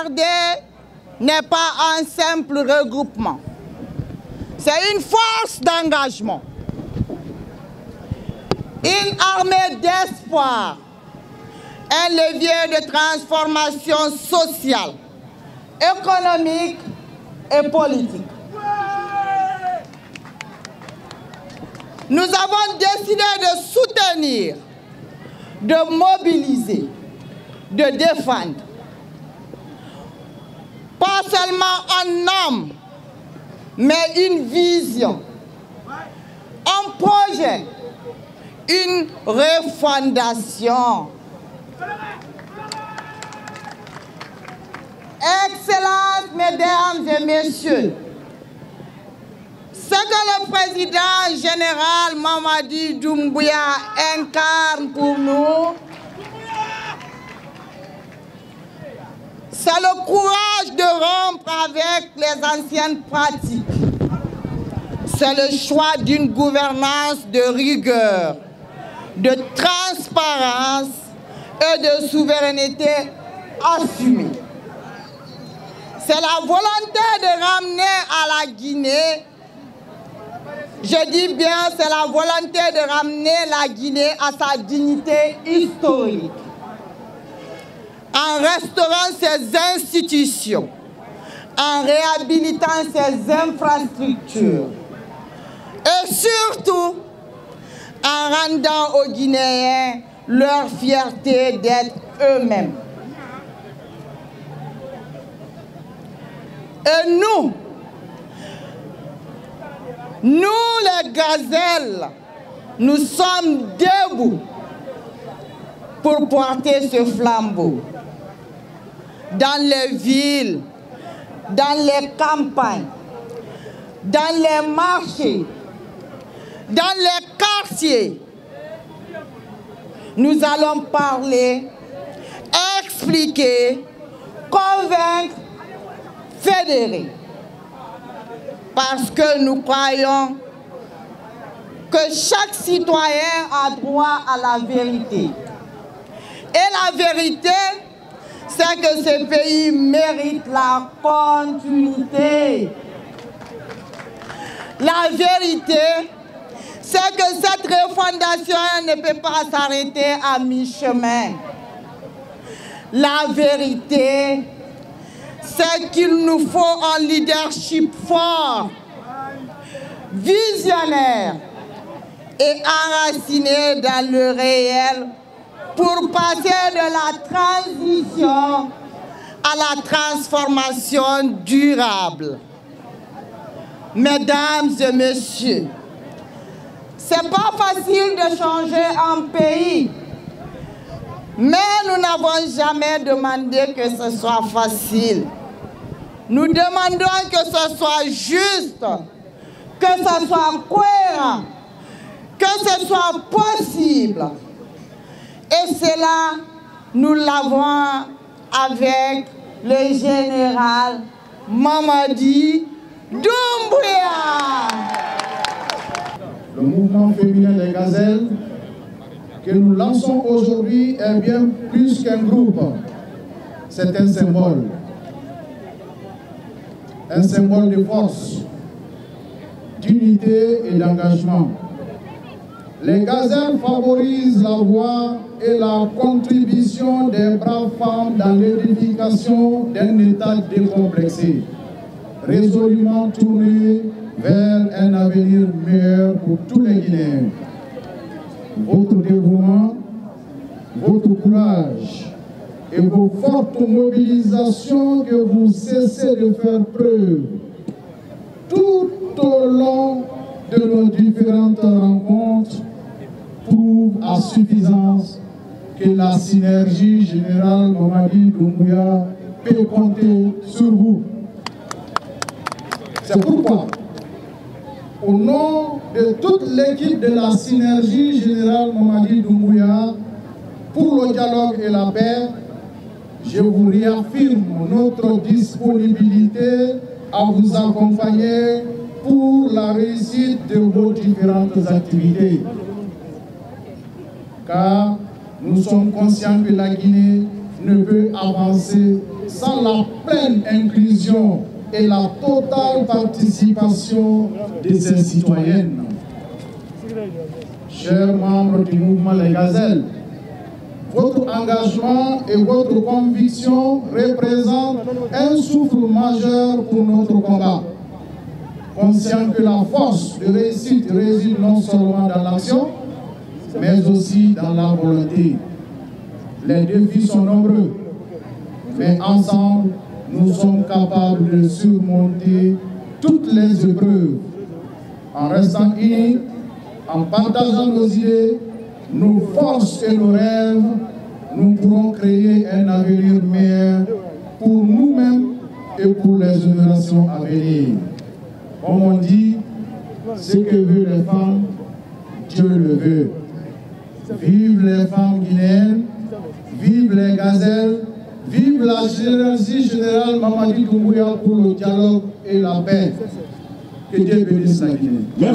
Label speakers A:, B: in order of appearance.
A: PRD n'est pas un simple regroupement. C'est une force d'engagement, une armée d'espoir, un levier de transformation sociale, économique et politique. Nous avons décidé de soutenir, de mobiliser, de défendre. Pas seulement un homme, mais une vision, un projet, une refondation. Excellences, mesdames et messieurs, ce que le président général Mamadi Doumbouya incarne pour nous, c'est le courage de rompre avec les anciennes pratiques. C'est le choix d'une gouvernance de rigueur, de transparence et de souveraineté assumée. C'est la volonté de ramener à la Guinée, je dis bien, c'est la volonté de ramener la Guinée à sa dignité historique, en restaurant ses institutions, en réhabilitant ses infrastructures et surtout en rendant aux Guinéens leur fierté d'être eux-mêmes. Et nous les gazelles, nous sommes debout pour porter ce flambeau dans les villes, dans les campagnes, dans les marchés, dans les quartiers. Nous allons parler, expliquer, convaincre, fédérer. Parce que nous croyons que chaque citoyen a droit à la vérité. Et la vérité, c'est que ce pays mérite la continuité. La vérité, c'est que cette refondation ne peut pas s'arrêter à mi-chemin. La vérité, c'est qu'il nous faut un leadership fort, visionnaire et enraciné dans le réel pour passer de la transition à la transformation durable. Mesdames et messieurs, c'est pas facile de changer un pays, mais nous n'avons jamais demandé que ce soit facile. Nous demandons que ce soit juste, que ce soit cohérent, que ce soit possible. Et cela, nous l'avons avec le général Mamadi Doumbouya.
B: Le mouvement féminin des gazelles que nous lançons aujourd'hui est bien plus qu'un groupe. C'est un symbole de force, d'unité et d'engagement. Les gazelles favorisent la voix et la contribution des braves femmes dans l'édification d'un État décomplexé, résolument tourné vers un avenir meilleur pour tous les Guinéens. Votre dévouement, votre courage et vos fortes mobilisations que vous cessez de faire preuve tout au long de nos différentes rencontres prouvent à suffisance que la synergie générale Mamadi Doumbouya peut compter sur vous. C'est pourquoi, au nom de toute l'équipe de la synergie générale Mamadi Doumbouya pour le dialogue et la paix, je vous réaffirme notre disponibilité à vous accompagner pour la réussite de vos différentes activités. Car nous sommes conscients que la Guinée ne peut avancer sans la pleine inclusion et la totale participation de ses citoyennes. Chers membres du mouvement Les Gazelles, votre engagement et votre conviction représentent un souffle majeur pour notre combat. Conscient que la force de réussite réside non seulement dans l'action, mais aussi dans la volonté. Les défis sont nombreux, mais ensemble, nous sommes capables de surmonter toutes les épreuves. En restant unis, en partageant nos idées, nos forces et nos rêves, nous pourrons créer un avenir meilleur pour nous-mêmes et pour les générations à venir. Comme on dit, ce que veulent les femmes, Dieu le veut. Vive les femmes guinéennes, vive les gazelles, vive la générale Mamadi Doumbouya pour le dialogue et la paix. Que Dieu bénisse la Guinée.